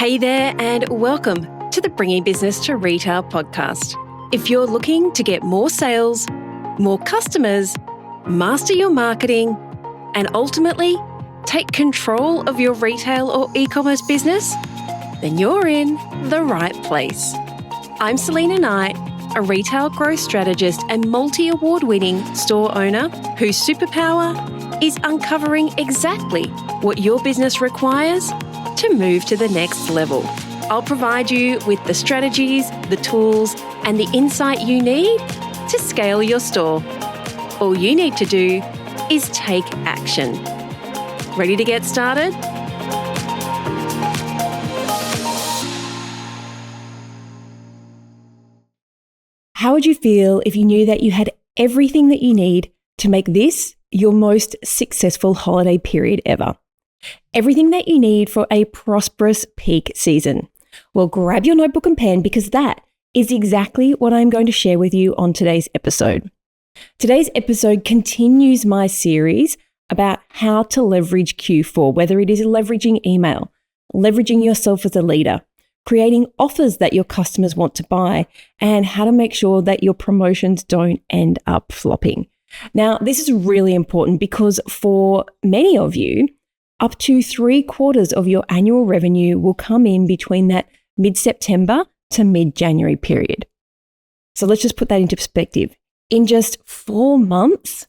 Hey there, and welcome to the Bringing Business to Retail podcast. If you're looking to get more sales, more customers, master your marketing, and ultimately take control of your retail or e-commerce business, then you're in the right place. I'm Selena Knight, a retail growth strategist and multi-award-winning store owner whose superpower is uncovering exactly what your business requires to move to the next level. I'll provide you with the strategies, the tools, and the insight you need to scale your store. All you need to do is take action. Ready to get started? How would you feel if you knew that you had everything that you need to make this your most successful holiday period ever? Everything that you need for a prosperous peak season. Well, grab your notebook and pen because that is exactly what I'm going to share with you on today's episode. Today's episode continues my series about how to leverage Q4, whether it is leveraging email, leveraging yourself as a leader, creating offers that your customers want to buy, and how to make sure that your promotions don't end up flopping. Now, this is really important because for many of you, up to 3/4 of your annual revenue will come in between that mid-September to mid-January period. So let's just put that into perspective. In just 4 months,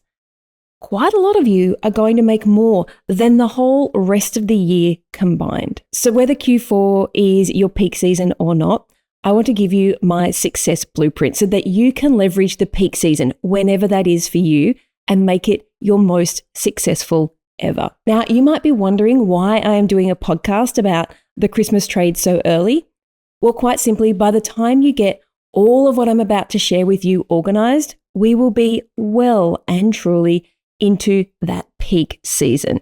quite a lot of you are going to make more than the whole rest of the year combined. So whether Q4 is your peak season or not, I want to give you my success blueprint so that you can leverage the peak season whenever that is for you and make it your most successful ever. Now, you might be wondering why I am doing a podcast about the Christmas trade so early. Well, quite simply, by the time you get all of what I'm about to share with you organized, we will be well and truly into that peak season.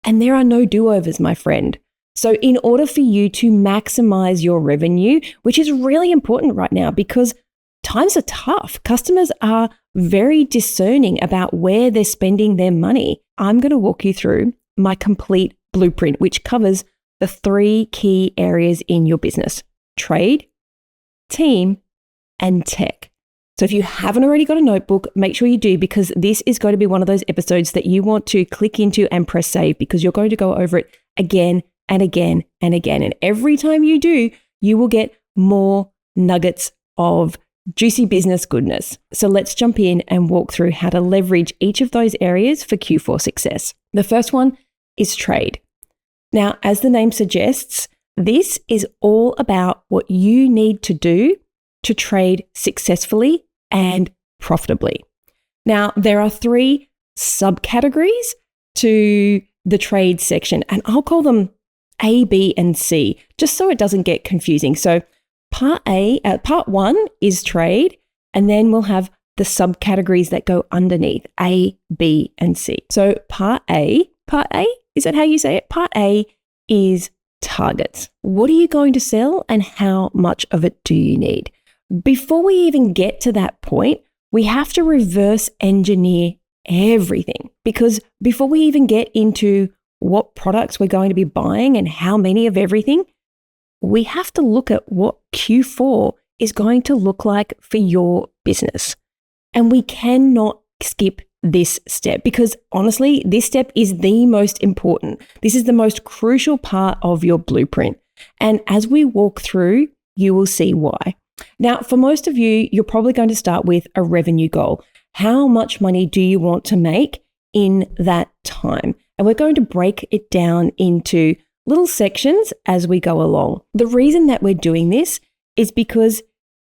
And there are no do-overs, my friend. So in order for you to maximize your revenue, which is really important right now because times are tough, customers are very discerning about where they're spending their money, I'm going to walk you through my complete blueprint, which covers the 3 key areas in your business: trade, team, and tech. So if you haven't already got a notebook, make sure you do, because this is going to be one of those episodes that you want to click into and press save, because you're going to go over it again and again and again. And every time you do, you will get more nuggets of juicy business goodness. So let's jump in and walk through how to leverage each of those areas for Q4 success. The first one is trade. Now, as the name suggests, this is all about what you need to do to trade successfully and profitably. Now, there are 3 subcategories to the trade section, and I'll call them A, B, and C, just so it doesn't get confusing. So part 1 is trade, and then we'll have the subcategories that go underneath A, B, and C. So part A, is that how you say it? Part A is targets. What are you going to sell and how much of it do you need? Before we even get to that point, we have to reverse engineer everything, because before we even get into what products we're going to be buying and how many of everything, we have to look at what Q4 is going to look like for your business. And we cannot skip this step, because honestly, this step is the most important. This is the most crucial part of your blueprint. And as we walk through, you will see why. Now, for most of you, you're probably going to start with a revenue goal. How much money do you want to make in that time? And we're going to break it down into little sections as we go along. The reason that we're doing this is because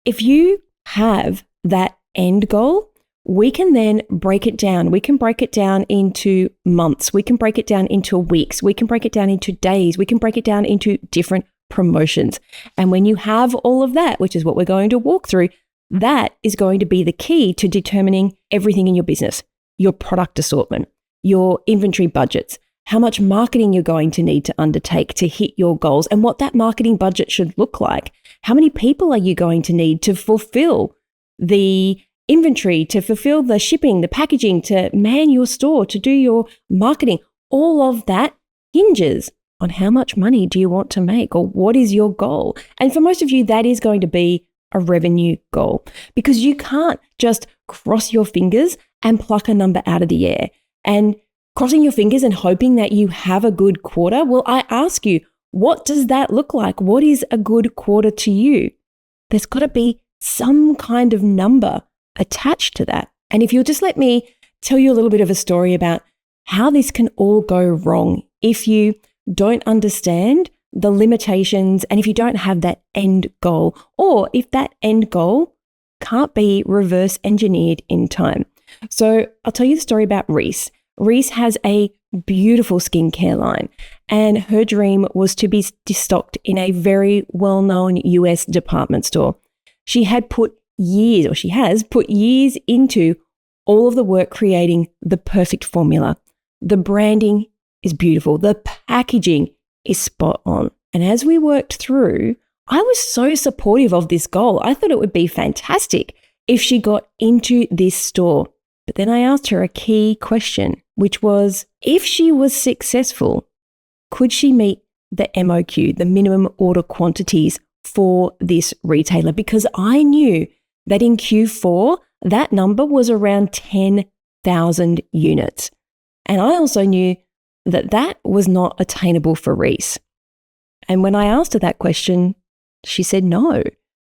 if you have that end goal, we can then break it down. We can break it down into months. We can break it down into weeks. We can break it down into days. We can break it down into different promotions. And when you have all of that, which is what we're going to walk through, that is going to be the key to determining everything in your business: your product assortment, your inventory budgets, how much marketing you're going to need to undertake to hit your goals, and what that marketing budget should look like. How many people are you going to need to fulfill the inventory, to fulfill the shipping, the packaging, to man your store, to do your marketing? All of that hinges on how much money do you want to make, or what is your goal? And for most of you, that is going to be a revenue goal, because you can't just cross your fingers and pluck a number out of the air. And crossing your fingers and hoping that you have a good quarter, well, I ask you, what does that look like? What is a good quarter to you? There's got to be some kind of number attached to that. And if you'll just let me tell you a little bit of a story about how this can all go wrong if you don't understand the limitations and if you don't have that end goal, or if that end goal can't be reverse engineered in time. So I'll tell you the story about Reese. Reese has a beautiful skincare line, and her dream was to be stocked in a very well-known US department store. She has put years into all of the work creating the perfect formula. The branding is beautiful. The packaging is spot on. And as we worked through, I was so supportive of this goal. I thought it would be fantastic if she got into this store. But then I asked her a key question, which was, if she was successful, could she meet the MOQ, the minimum order quantities for this retailer? Because I knew that in Q4, that number was around 10,000 units. And I also knew that that was not attainable for Reese. And when I asked her that question, she said no.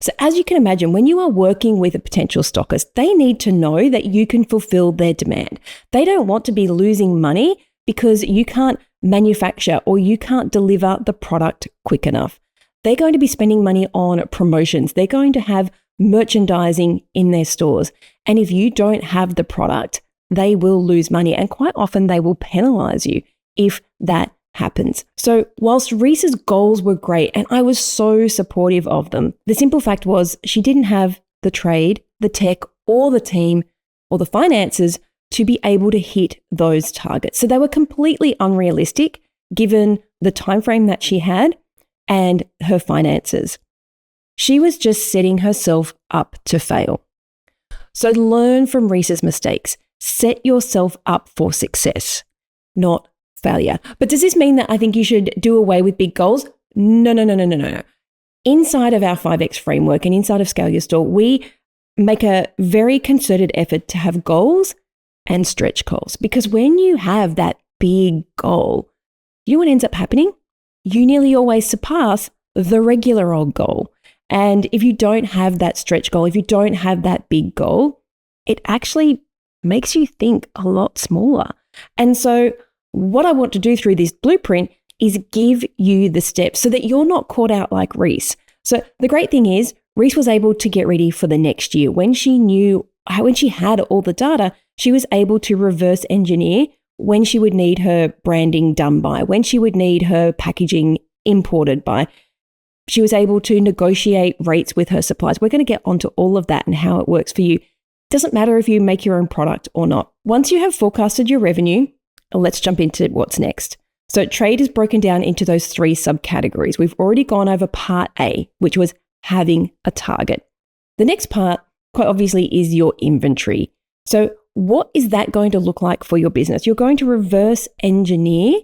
So as you can imagine, when you are working with a potential stockist, they need to know that you can fulfill their demand. They don't want to be losing money because you can't manufacture or you can't deliver the product quick enough. They're going to be spending money on promotions. They're going to have merchandising in their stores. And if you don't have the product, they will lose money. And quite often they will penalize you if that happens. So whilst Reese's goals were great, and I was so supportive of them, the simple fact was she didn't have the trade, the tech, or the team, or the finances to be able to hit those targets. So they were completely unrealistic given the time frame that she had and her finances. She was just setting herself up to fail. So learn from Reese's mistakes. Set yourself up for success, not failure. But does this mean that I think you should do away with big goals? No. Inside of our 5X framework and inside of Scale Your Store, we make a very concerted effort to have goals and stretch goals. Because when you have that big goal, you know what ends up happening? You nearly always surpass the regular old goal. And if you don't have that stretch goal, if you don't have that big goal, it actually makes you think a lot smaller. And so what I want to do through this blueprint is give you the steps so that you're not caught out like Reese. So the great thing is Reese was able to get ready for the next year. When she had all the data, she was able to reverse engineer when she would need her branding done by, when she would need her packaging imported by. She was able to negotiate rates with her suppliers. We're going to get onto all of that and how it works for you. It doesn't matter if you make your own product or not. Once you have forecasted your revenue, let's jump into what's next. So trade is broken down into those 3 subcategories. We've already gone over part A, which was having a target. The next part, quite obviously, is your inventory. So what is that going to look like for your business? You're going to reverse engineer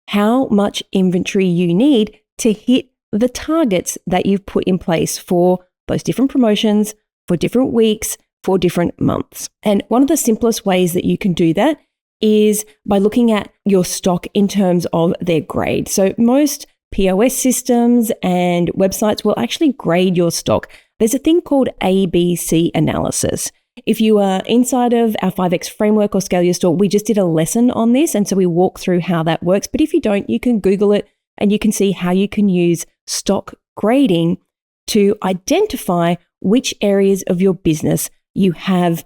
how much inventory you need to hit the targets that you've put in place for those different promotions, for different weeks, for different months. And one of the simplest ways that you can do that is by looking at your stock in terms of their grade. So most POS systems and websites will actually grade your stock. There's a thing called ABC analysis. If you are inside of our 5X framework or Scale Your Store, we just did a lesson on this. And so we walk through how that works. But if you don't, you can Google it and you can see how you can use stock grading to identify which areas of your business you have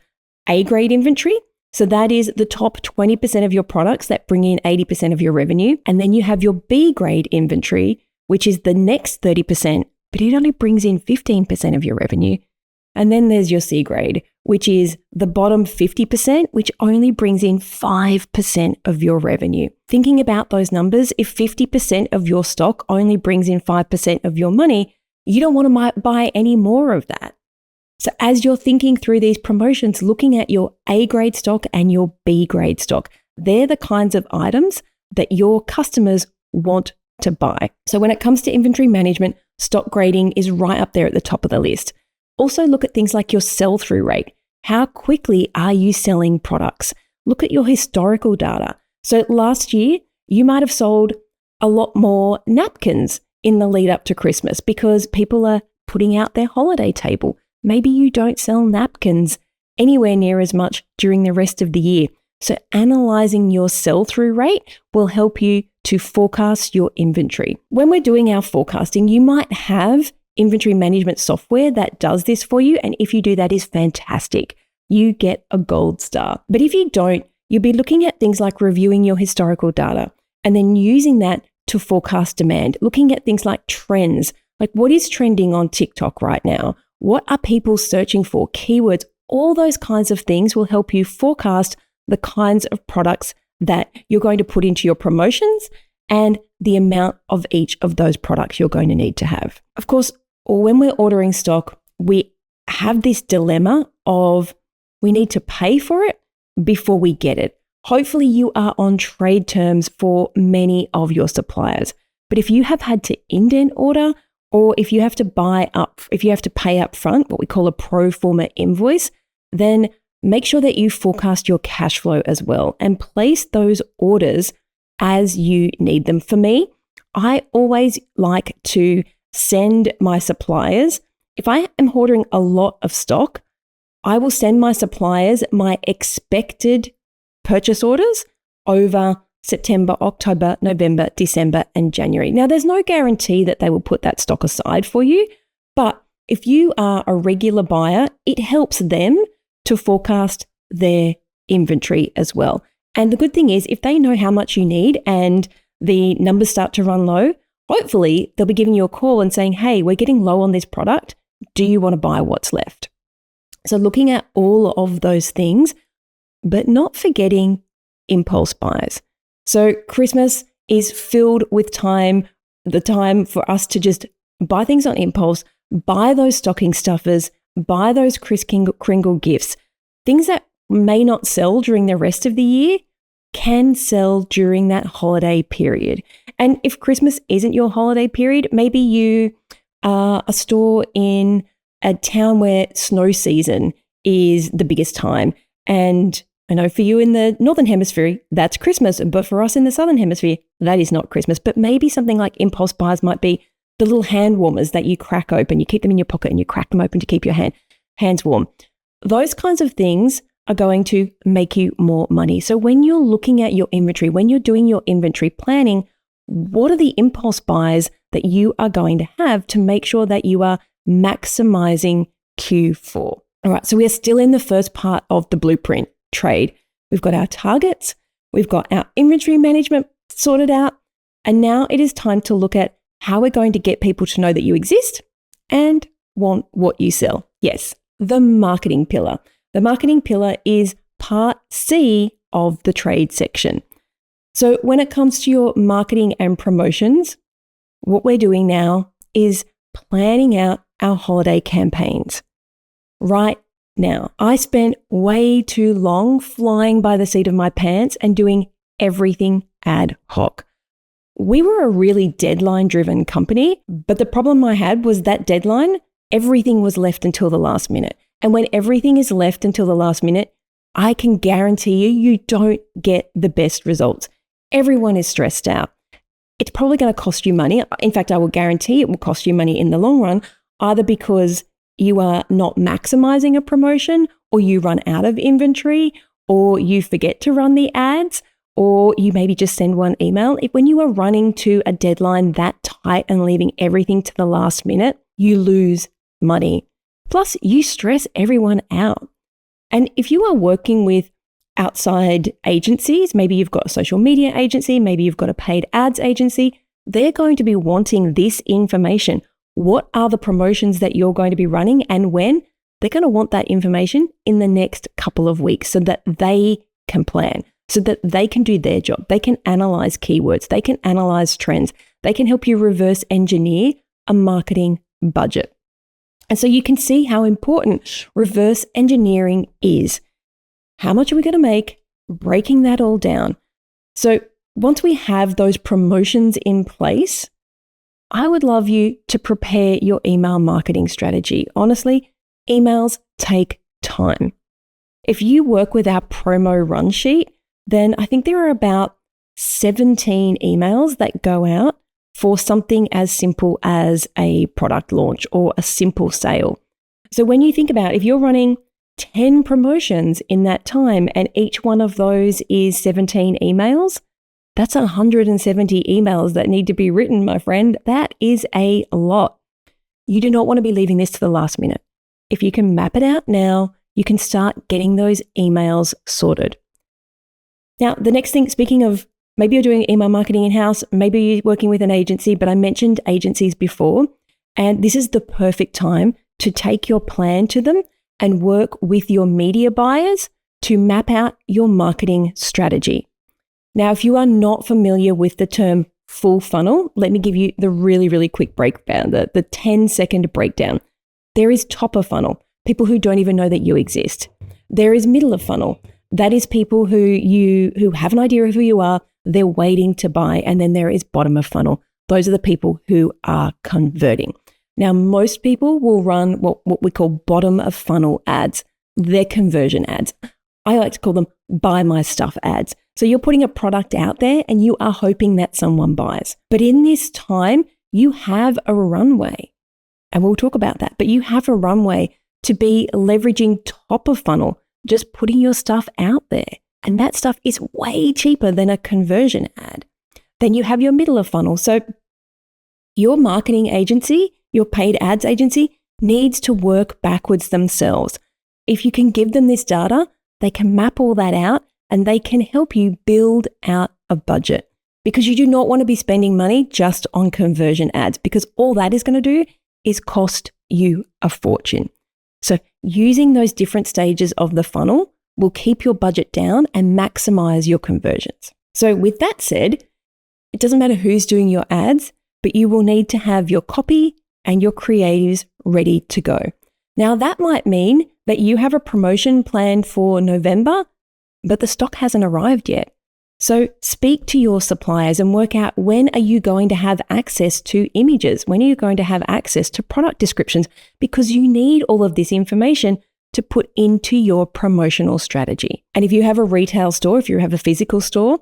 A-grade inventory. So that is the top 20% of your products that bring in 80% of your revenue. And then you have your B-grade inventory, which is the next 30%, but it only brings in 15% of your revenue. And then there's your C-grade, which is the bottom 50%, which only brings in 5% of your revenue. Thinking about those numbers, if 50% of your stock only brings in 5% of your money, you don't want to buy any more of that. So as you're thinking through these promotions, looking at your A-grade stock and your B-grade stock, they're the kinds of items that your customers want to buy. So when it comes to inventory management, stock grading is right up there at the top of the list. Also look at things like your sell-through rate. How quickly are you selling products? Look at your historical data. So last year, you might have sold a lot more napkins in the lead up to Christmas because people are putting out their holiday table. Maybe you don't sell napkins anywhere near as much during the rest of the year. So analyzing your sell-through rate will help you to forecast your inventory. When we're doing our forecasting, you might have inventory management software that does this for you. And if you do, that is fantastic. You get a gold star. But if you don't, you'll be looking at things like reviewing your historical data and then using that to forecast demand, looking at things like trends, like what is trending on TikTok right now? What are people searching for? Keywords, all those kinds of things will help you forecast the kinds of products that you're going to put into your promotions and the amount of each of those products you're going to need to have. Of course, when we're ordering stock, we have this dilemma of we need to pay for it before we get it. Hopefully you are on trade terms for many of your suppliers. But if you have had to indent order, or if you have to pay up front, what we call a pro forma invoice, then make sure that you forecast your cash flow as well and place those orders as you need them. For me, I always like to send my suppliers, if I am ordering a lot of stock, I will send my suppliers my expected purchase orders over September, October, November, December, and January. Now, there's no guarantee that they will put that stock aside for you, but if you are a regular buyer, it helps them to forecast their inventory as well. And the good thing is, if they know how much you need and the numbers start to run low, hopefully they'll be giving you a call and saying, hey, we're getting low on this product. Do you want to buy what's left? So looking at all of those things, but not forgetting impulse buys. So Christmas is filled with the time for us to just buy things on impulse, buy those stocking stuffers, buy those Kris Kringle gifts. Things that may not sell during the rest of the year can sell during that holiday period. And if Christmas isn't your holiday period, maybe you are a store in a town where snow season is the biggest time. And I know for you in the Northern Hemisphere, that's Christmas. But for us in the Southern Hemisphere, that is not Christmas. But maybe something like impulse buys might be the little hand warmers that you crack open. You keep them in your pocket and you crack them open to keep your hands warm. Those kinds of things are going to make you more money. So when you're looking at your inventory, when you're doing your inventory planning, what are the impulse buys that you are going to have to make sure that you are maximizing Q4? All right, so we are still in the first part of the blueprint trade. We've got our targets, we've got our inventory management sorted out, and now it is time to look at how we're going to get people to know that you exist and want what you sell. Yes, the marketing pillar. The marketing pillar is part C of the trade section. So when it comes to your marketing and promotions, what we're doing now is planning out our holiday campaigns. Right now, I spent way too long flying by the seat of my pants and doing everything ad hoc. We were a really deadline-driven company, but the problem I had was that deadline, everything was left until the last minute. And when everything is left until the last minute, I can guarantee you don't get the best results. Everyone is stressed out. It's probably going to cost you money. In fact, I will guarantee it will cost you money in the long run, either because you are not maximizing a promotion, or you run out of inventory, or you forget to run the ads, or you maybe just send one email. When you are running to a deadline that tight and leaving everything to the last minute, you lose money. Plus, you stress everyone out. And if you are working with outside agencies, maybe you've got a social media agency, maybe you've got a paid ads agency, they're going to be wanting this information. What are the promotions that you're going to be running and when? They're going to want that information in the next couple of weeks so that they can plan, so that they can do their job. They can analyze keywords. They can analyze trends. They can help you reverse engineer a marketing budget. And so you can see how important reverse engineering is. How much are we going to make? Breaking that all down. So once we have those promotions in place, I would love you to prepare your email marketing strategy. Honestly, emails take time. If you work with our promo run sheet, then I think there are about 17 emails that go out for something as simple as a product launch or a simple sale. So when you think about if you're running 10 promotions in that time and each one of those is 17 emails, that's 170 emails that need to be written, my friend. That is a lot. You do not want to be leaving this to the last minute. If you can map it out now, you can start getting those emails sorted. Now, the next thing, speaking of maybe you're doing email marketing in-house, maybe you're working with an agency, but I mentioned agencies before, and this is the perfect time to take your plan to them and work with your media buyers to map out your marketing strategy. Now, if you are not familiar with the term full funnel, let me give you the really, really quick breakdown, the 10-second breakdown. There is top of funnel, people who don't even know that you exist. There is middle of funnel. That is people who have an idea of who you are, they're waiting to buy. And then there is bottom of funnel. Those are the people who are converting. Now, most people will run what we call bottom of funnel ads. They're conversion ads. I like to call them buy my stuff ads. So you're putting a product out there and you are hoping that someone buys. But in this time, you have a runway. And we'll talk about that. But you have a runway to be leveraging top of funnel, just putting your stuff out there. And that stuff is way cheaper than a conversion ad. Then you have your middle of funnel. So your marketing agency, your paid ads agency needs to work backwards themselves. If you can give them this data, they can map all that out and they can help you build out a budget, because you do not want to be spending money just on conversion ads, because all that is going to do is cost you a fortune. So using those different stages of the funnel will keep your budget down and maximize your conversions. So with that said, it doesn't matter who's doing your ads, but you will need to have your copy and your creatives ready to go. Now, that might mean that you have a promotion planned for November, but the stock hasn't arrived yet. So speak to your suppliers and work out, when are you going to have access to images? When are you going to have access to product descriptions? Because you need all of this information to put into your promotional strategy. And if you have a retail store, if you have a physical store,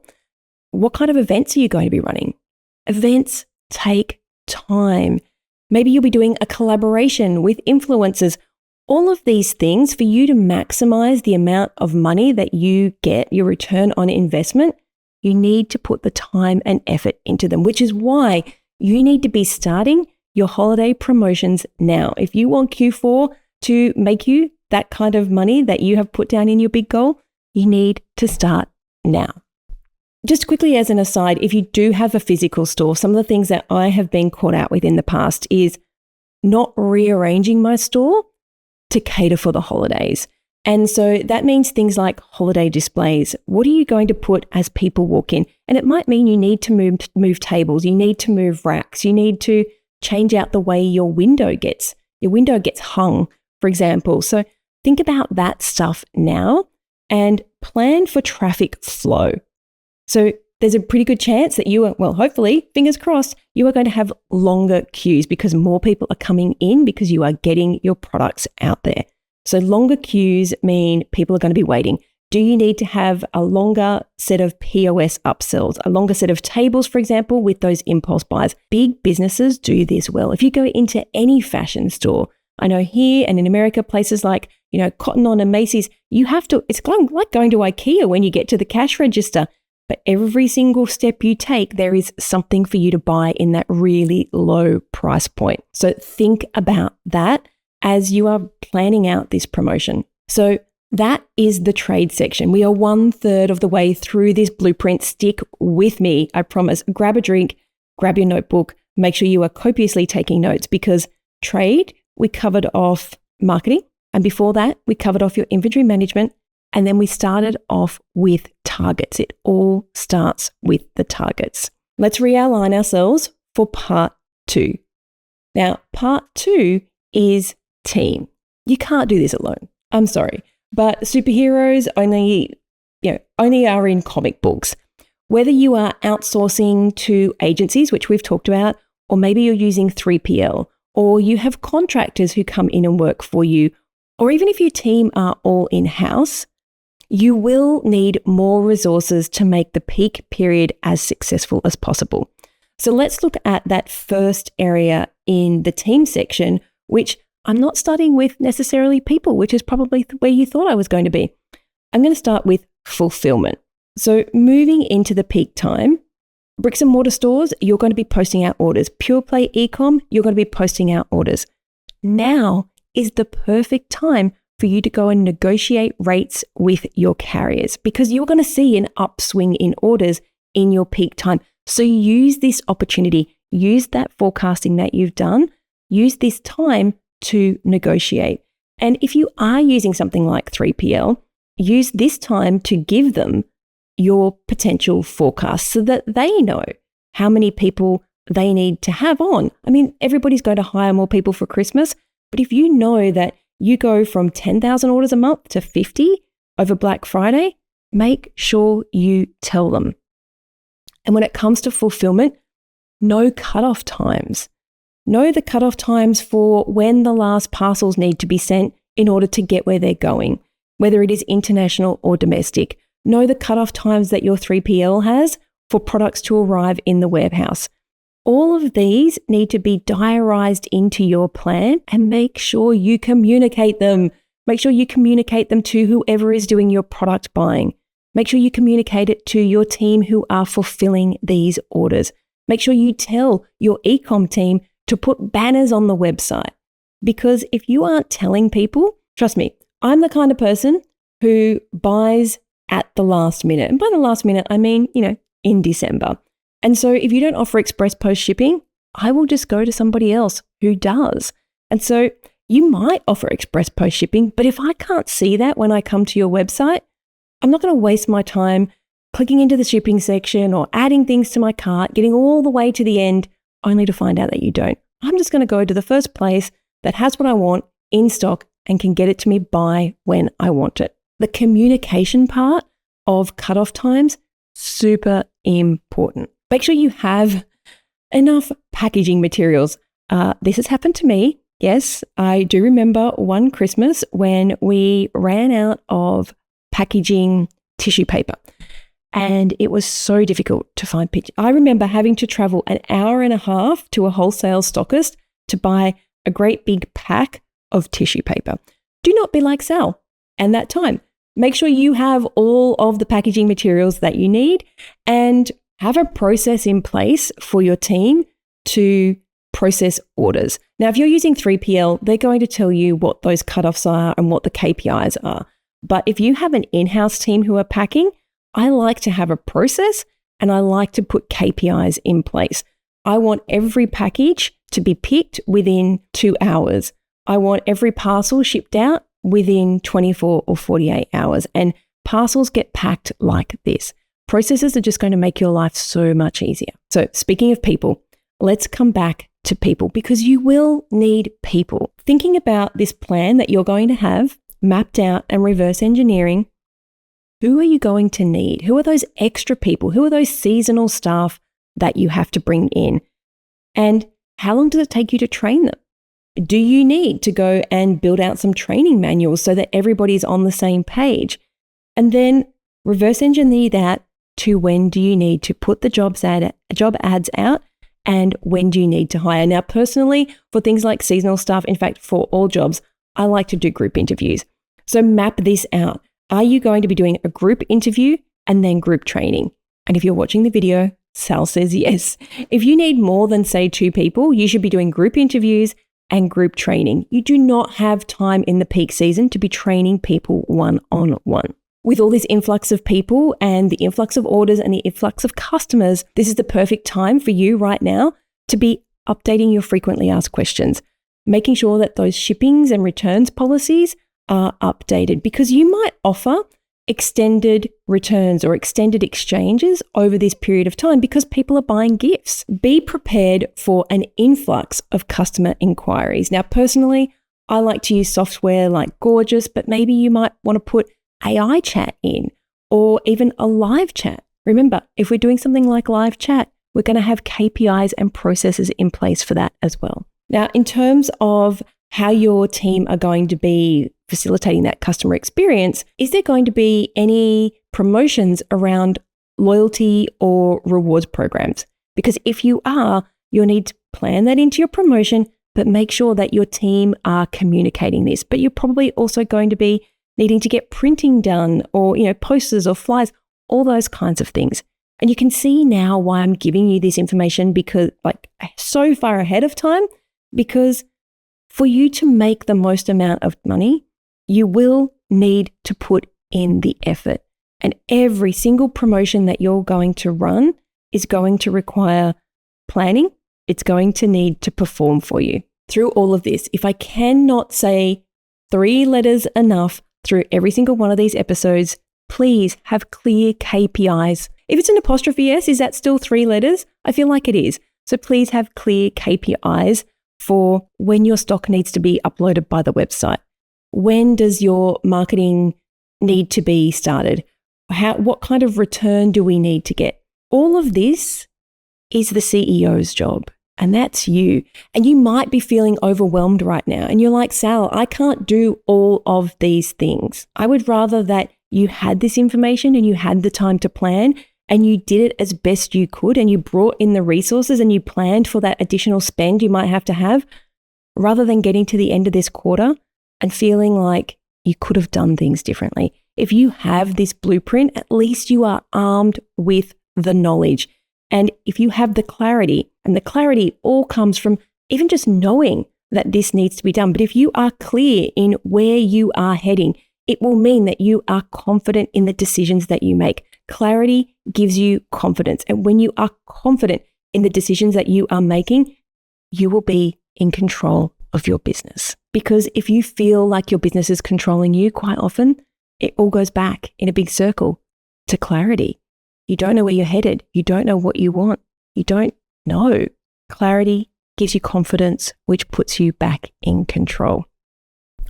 what kind of events are you going to be running? Events take time. Maybe you'll be doing a collaboration with influencers. All of these things, for you to maximize the amount of money that you get, your return on investment, you need to put the time and effort into them, which is why you need to be starting your holiday promotions now. If you want Q4 to make you that kind of money that you have put down in your big goal, you need to start now. Just quickly as an aside, if you do have a physical store, some of the things that I have been caught out with in the past is not rearranging my store to cater for the holidays. And so that means things like holiday displays. What are you going to put as people walk in? And it might mean you need to move tables, you need to move racks, you need to change out the way your window gets hung, for example. So think about that stuff now and plan for traffic flow. So there's a pretty good chance that you are, well, hopefully, fingers crossed, you are going to have longer queues because more people are coming in because you are getting your products out there. So longer queues mean people are going to be waiting. Do you need to have a longer set of POS upsells, a longer set of tables, for example, with those impulse buys? Big businesses do this well. If you go into any fashion store, I know here and in America, places like, Cotton On and Macy's, it's like going to IKEA when you get to the cash register. But every single step you take, there is something for you to buy in that really low price point. So think about that as you are planning out this promotion. So that is the trade section. We are 1/3 of the way through this blueprint. Stick with me, I promise. Grab a drink, grab your notebook, make sure you are copiously taking notes, because trade, we covered off marketing. And before that, we covered off your inventory management. And then we started off with targets. It all starts with the targets. Let's realign ourselves for part 2. Now, part 2 is team. You can't do this alone. I'm sorry, but superheroes only are in comic books. Whether you are outsourcing to agencies, which we've talked about, or maybe you're using 3PL, or you have contractors who come in and work for you, or even if your team are all in-house, you will need more resources to make the peak period as successful as possible. So let's look at that first area in the team section, which I'm not starting with necessarily people, which is probably where you thought I was going to be. I'm going to start with fulfillment. So moving into the peak time, bricks and mortar stores, you're going to be posting out orders. Pure play e-com, you're going to be posting out orders. Now is the perfect time for you to go and negotiate rates with your carriers because you're going to see an upswing in orders in your peak time. So use this opportunity, use that forecasting that you've done, use this time to negotiate. And if you are using something like 3PL, use this time to give them your potential forecast so that they know how many people they need to have on. I mean, everybody's going to hire more people for Christmas, but if you know that you go from 10,000 orders a month to 50 over Black Friday, make sure you tell them. And when it comes to fulfillment, know cutoff times. Know the cutoff times for when the last parcels need to be sent in order to get where they're going, whether it is international or domestic. Know the cutoff times that your 3PL has for products to arrive in the warehouse. All of these need to be diarized into your plan and make sure you communicate them. Make sure you communicate them to whoever is doing your product buying. Make sure you communicate it to your team who are fulfilling these orders. Make sure you tell your e-com team to put banners on the website. Because if you aren't telling people, trust me, I'm the kind of person who buys at the last minute. And by the last minute, I mean, in December. And so if you don't offer express post shipping, I will just go to somebody else who does. And so you might offer express post shipping, but if I can't see that when I come to your website, I'm not going to waste my time clicking into the shipping section or adding things to my cart, getting all the way to the end, only to find out that you don't. I'm just going to go to the first place that has what I want in stock and can get it to me by when I want it. The communication part of cutoff times, super important. Make sure you have enough packaging materials. This has happened to me. Yes, I do remember one Christmas when we ran out of packaging tissue paper and it was so difficult to find pictures. I remember having to travel an hour and a half to a wholesale stockist to buy a great big pack of tissue paper. Do not be like Sal and that time. Make sure you have all of the packaging materials that you need and have a process in place for your team to process orders. Now, if you're using 3PL, they're going to tell you what those cutoffs are and what the KPIs are. But if you have an in-house team who are packing, I like to have a process and I like to put KPIs in place. I want every package to be picked within 2 hours. I want every parcel shipped out within 24 or 48 hours. And parcels get packed like this. Processes are just going to make your life so much easier. So speaking of people, let's come back to people because you will need people. Thinking about this plan that you're going to have mapped out and reverse engineering, who are you going to need? Who are those extra people? Who are those seasonal staff that you have to bring in? And how long does it take you to train them? Do you need to go and build out some training manuals so that everybody's on the same page? And then reverse engineer that to when do you need to put the job ads out and when do you need to hire? Now, personally, for things like seasonal staff, in fact, for all jobs, I like to do group interviews. So map this out. Are you going to be doing a group interview and then group training? And if you're watching the video, Sal says yes. If you need more than, say, 2 people, you should be doing group interviews and group training. You do not have time in the peak season to be training people one-on-one. With all this influx of people and the influx of orders and the influx of customers, this is the perfect time for you right now to be updating your frequently asked questions, making sure that those shippings and returns policies are updated because you might offer extended returns or extended exchanges over this period of time because people are buying gifts. Be prepared for an influx of customer inquiries. Now, personally, I like to use software like Gorgeous, but maybe you might want to put AI chat in or even a live chat Remember, if we're doing something like live chat, we're going to have KPIs and processes in place for that as well. Now, in terms of how your team are going to be facilitating that customer experience, is there going to be any promotions around loyalty or rewards programs? Because if you are, you'll need to plan that into your promotion, but make sure that your team are communicating this. But you're probably also going to be needing to get printing done or, posters or flyers, all those kinds of things. And you can see now why I'm giving you this information because so far ahead of time, because for you to make the most amount of money, you will need to put in the effort. And every single promotion that you're going to run is going to require planning. It's going to need to perform for you. Through all of this, if I cannot say 3 letters enough through every single one of these episodes, please have clear KPIs. If it's an apostrophe S, is that still 3 letters? I feel like it is. So please have clear KPIs for when your stock needs to be uploaded by the website. When does your marketing need to be started? What kind of return do we need to get? All of this is the CEO's job, and that's you. And you might be feeling overwhelmed right now, and you're like, Sal, I can't do all of these things. I would rather that you had this information and you had the time to plan and you did it as best you could and you brought in the resources and you planned for that additional spend you might have to have, rather than getting to the end of this quarter and feeling like you could have done things differently. If you have this blueprint, at least you are armed with the knowledge. And if you have the clarity, and the clarity all comes from even just knowing that this needs to be done. But if you are clear in where you are heading, it will mean that you are confident in the decisions that you make. Clarity gives you confidence. And when you are confident in the decisions that you are making, you will be in control of your business. Because if you feel like your business is controlling you, quite often, it all goes back in a big circle to clarity. You don't know where you're headed. You don't know what you want. You don't know. Clarity gives you confidence, which puts you back in control.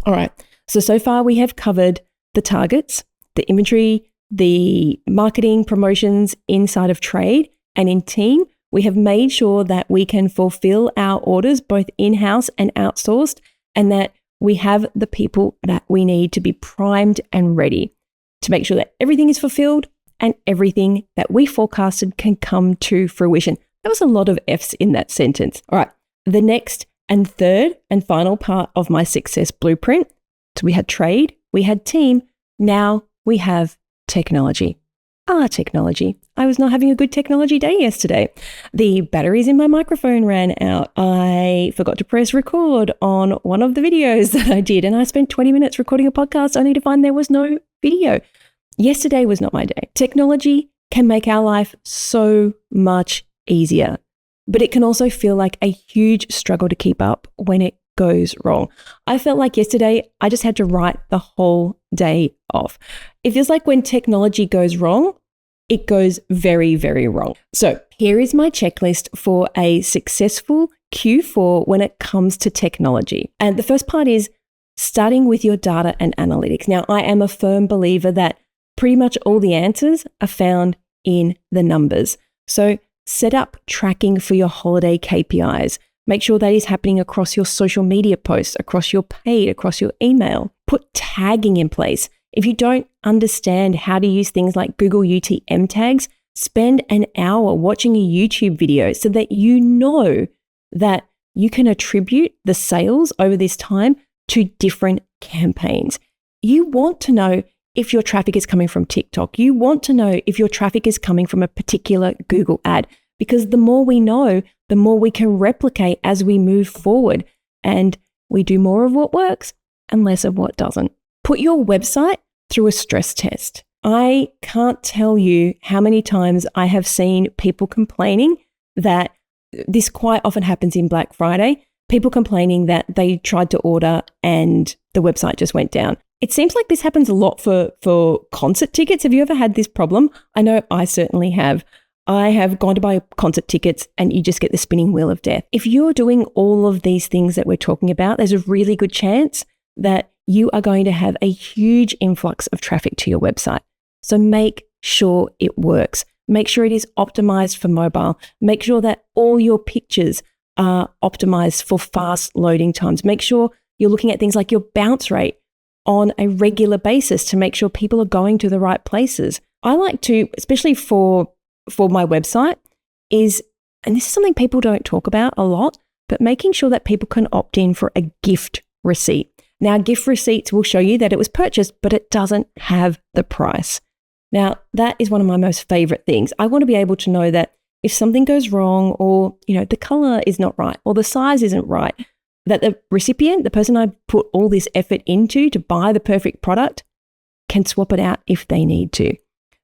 All right. So far we have covered the targets, the inventory, the marketing promotions inside of trade and in team. We have made sure that we can fulfill our orders both in-house and outsourced, and that we have the people that we need to be primed and ready to make sure that everything is fulfilled and everything that we forecasted can come to fruition. That was a lot of F's in that sentence. All right. The next and third and final part of my success blueprint. So we had trade, we had team, now we have technology. Technology. I was not having a good technology day yesterday. The batteries in my microphone ran out. I forgot to press record on one of the videos that I did, and I spent 20 minutes recording a podcast only to find there was no video. Yesterday was not my day. Technology can make our life so much easier, but it can also feel like a huge struggle to keep up when it goes wrong. I felt like yesterday I just had to write the whole day off. It feels like when technology goes wrong, it goes very, very wrong. So here is my checklist for a successful Q4 when it comes to technology. And the first part is starting with your data and analytics. Now, I am a firm believer that pretty much all the answers are found in the numbers. So set up tracking for your holiday KPIs. Make sure that is happening across your social media posts, across your paid, across your email. Put tagging in place. If you don't understand how to use things like Google UTM tags, spend an hour watching a YouTube video so that you know that you can attribute the sales over this time to different campaigns. You want to know if your traffic is coming from TikTok. You want to know if your traffic is coming from a particular Google ad, because the more we know, the more we can replicate as we move forward, and we do more of what works and less of what doesn't. Put your website through a stress test. I can't tell you how many times I have seen people complaining that this quite often happens in Black Friday, people complaining that they tried to order and the website just went down. It seems like this happens a lot for concert tickets. Have you ever had this problem? I know I certainly have. I have gone to buy concert tickets and you just get the spinning wheel of death. If you're doing all of these things that we're talking about, there's a really good chance that you are going to have a huge influx of traffic to your website. So make sure it works. Make sure it is optimized for mobile. Make sure that all your pictures are optimized for fast loading times. Make sure you're looking at things like your bounce rate on a regular basis to make sure people are going to the right places. I like to, especially for my website, and this is something people don't talk about a lot, but making sure that people can opt in for a gift receipt. Now, gift receipts will show you that it was purchased, but it doesn't have the price. Now, that is one of my most favorite things. I want to be able to know that if something goes wrong or, the color is not right or the size isn't right, that the recipient, the person I put all this effort into to buy the perfect product, can swap it out if they need to.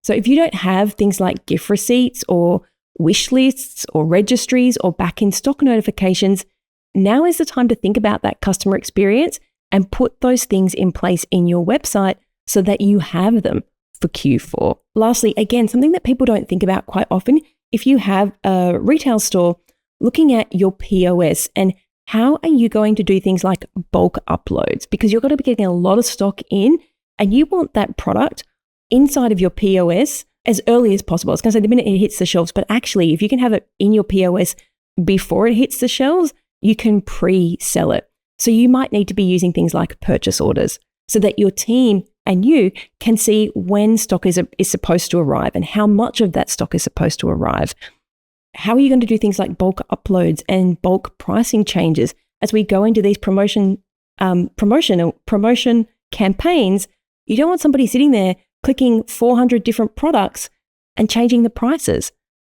So if you don't have things like gift receipts or wish lists or registries or back in stock notifications, now is the time to think about that customer experience and put those things in place in your website so that you have them for Q4. Lastly, again, something that people don't think about quite often, if you have a retail store, looking at your POS and how are you going to do things like bulk uploads, because you're going to be getting a lot of stock in and you want that product inside of your POS as early as possible. I was going to say the minute it hits the shelves, but actually if you can have it in your POS before it hits the shelves, you can pre-sell it. So you might need to be using things like purchase orders so that your team and you can see when stock is supposed to arrive and how much of that stock is supposed to arrive. How are you going to do things like bulk uploads and bulk pricing changes as we go into these promotion campaigns? You don't want somebody sitting there clicking 400 different products and changing the prices.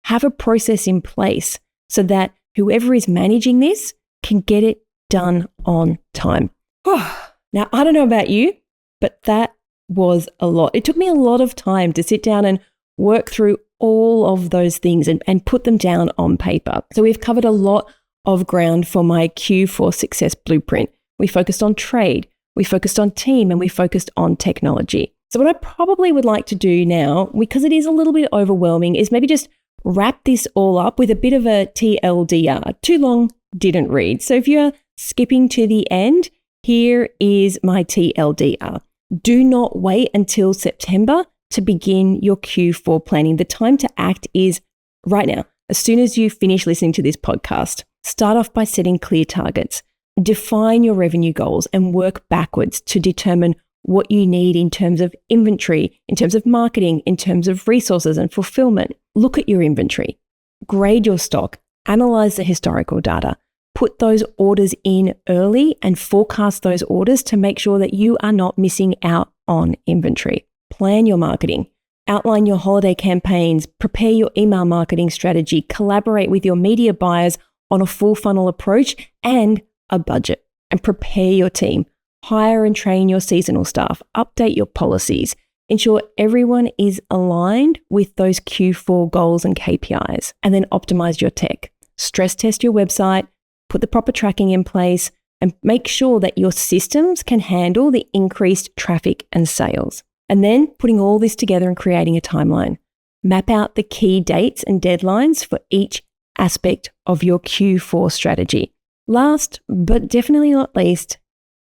Have a process in place so that whoever is managing this can get it done on time. Now, I don't know about you, but that was a lot. It took me a lot of time to sit down and work through all of those things and put them down on paper. So we've covered a lot of ground for my Q4 Success Blueprint. We focused on trade, we focused on team, and we focused on technology. So what I probably would like to do now, because it is a little bit overwhelming, is maybe just wrap this all up with a bit of a TLDR. Too long, didn't read. So if you're skipping to the end, here is my TLDR. Do not wait until September to begin your Q4 planning. The time to act is right now. As soon as you finish listening to this podcast, start off by setting clear targets. Define your revenue goals and work backwards to determine what you need in terms of inventory, in terms of marketing, in terms of resources and fulfillment. Look at your inventory, grade your stock, analyze the historical data, put those orders in early and forecast those orders to make sure that you are not missing out on inventory. Plan your marketing, outline your holiday campaigns, prepare your email marketing strategy, collaborate with your media buyers on a full funnel approach and a budget, and prepare your team. Hire and train your seasonal staff, update your policies, ensure everyone is aligned with those Q4 goals and KPIs, and then optimize your tech. Stress test your website, put the proper tracking in place, and make sure that your systems can handle the increased traffic and sales. And then putting all this together and creating a timeline. Map out the key dates and deadlines for each aspect of your Q4 strategy. Last, but definitely not least,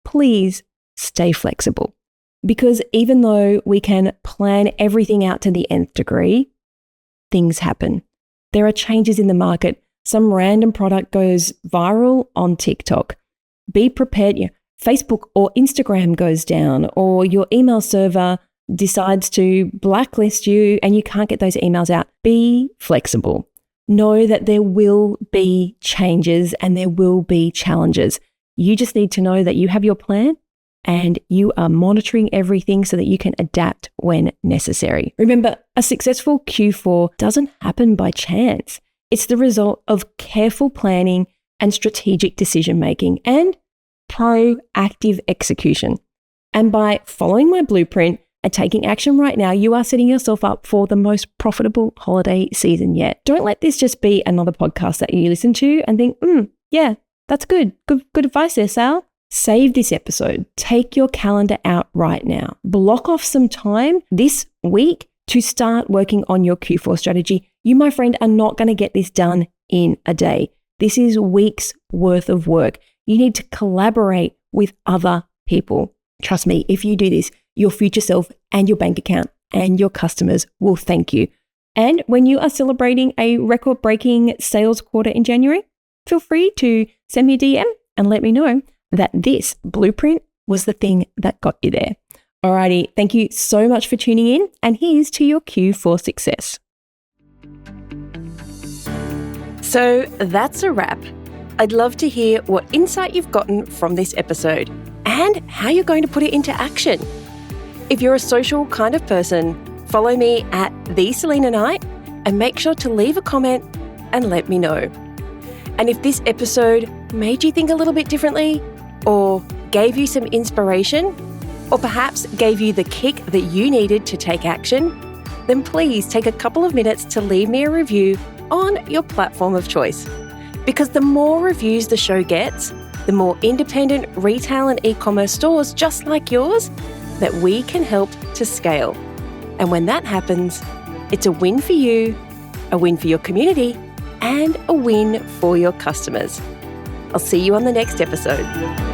please stay flexible, because even though we can plan everything out to the nth degree, things happen. There are changes in the market. Some random product goes viral on TikTok. Be prepared. Facebook or Instagram goes down, or your email server decides to blacklist you and you can't get those emails out. Be flexible. Know that there will be changes and there will be challenges. You just need to know that you have your plan and you are monitoring everything so that you can adapt when necessary. Remember, a successful Q4 doesn't happen by chance. It's the result of careful planning and strategic decision-making and proactive execution. And by following my blueprint and taking action right now, you are setting yourself up for the most profitable holiday season yet. Don't let this just be another podcast that you listen to and think, yeah, that's good. Good advice there, Sal. Save this episode. Take your calendar out right now. Block off some time this week to start working on your Q4 strategy. You, my friend, are not going to get this done in a day. This is weeks worth of work. You need to collaborate with other people. Trust me, if you do this, your future self and your bank account and your customers will thank you. And when you are celebrating a record-breaking sales quarter in January, feel free to send me a DM and let me know that this blueprint was the thing that got you there. Alrighty, thank you so much for tuning in, and here's to your cue for success. So that's a wrap. I'd love to hear what insight you've gotten from this episode and how you're going to put it into action. If you're a social kind of person, follow me at TheSelenaKnight and make sure to leave a comment and let me know. And if this episode made you think a little bit differently, or gave you some inspiration, or perhaps gave you the kick that you needed to take action, then please take a couple of minutes to leave me a review on your platform of choice. Because the more reviews the show gets, the more independent retail and e-commerce stores just like yours that we can help to scale. And when that happens, it's a win for you, a win for your community, and a win for your customers. I'll see you on the next episode.